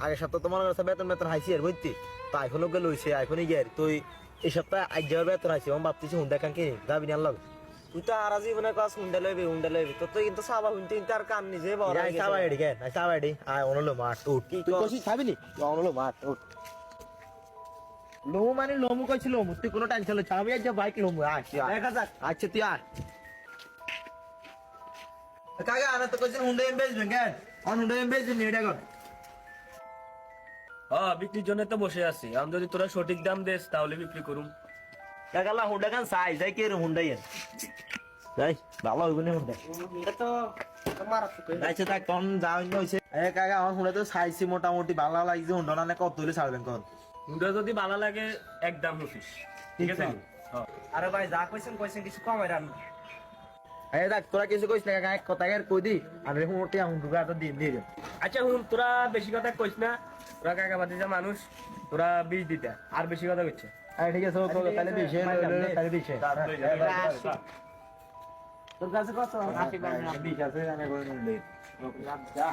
আগের সপ্তাহ তোমার কাছে বেতন বেতন হাইছি আর বুঝতি তো এখনো গেল হইছে এখনই গিয়ে তুই এই সপ্তাহে আজ যাওয়ার বেতন হাইছি আমি ভাবতেছি হুন্ডা কান কি যাবি না লগ তুই তো আর জীবনে কাজ হুন্ডা লইবি তো তুই কিন্তু সাবা হুনতে আর কাম নিজে বড় আই সাবা এডি কেন আই সাবা এডি আই অনলো মার উঠ তুই কইছিস খাবি নি অনলো মার উঠ লোমু মানে লোমু কইছিল লোমু তুই কোনো টেনশন লইছ আমি আজ বাইক লোমু আচ্ছা দেখা যাক আচ্ছা তুই আয় কাকা আনা তো কইছেন হুন্ডা এম বেচবেন কেন অন হুন্ডা এম বেচবেন নি এটা কর হ্যাঁ বিক্রির জন্য তো বসে আছি আমি যদি তোরা সঠিক দাম দেস তাহলে বিক্রি করুম। কাকা লা হুন্ডা কান সাই যাই কি রে হুন্ডা এন যাই ভালো হইব নি হুন্ডা এটা তো মারাত্মক আচ্ছা তা কোন যাও হইছে এ কাকা আমার হুন্ডা তো সাইছি মোটামুটি ভালো লাগছে হুন্ডা না কত হইলে ছাড়বেন কোন মুন্ডা যদি ভালো লাগে একদম হুফিস ঠিক আছে। হ্যাঁ আরে ভাই যা কইছেন কিছু কমাই রান এই দেখ তোরা কিছু কইস না কাকা এক কথা কই দি আর রে হুন্ডা হুন্ডা তো দিন দিয়ে দে আচ্ছা হুন তোরা বেশি কথা কইস না, তোরা কাকাবাদি যা মানুষ তোরা 20 দিতে আর বেশি কথা কইছে। আরে ঠিক আছে তো তাহলে দিছে তাহলে দিছে তোর কাছে কত 80 টাকা ঠিক আছে আমি করে নিই যা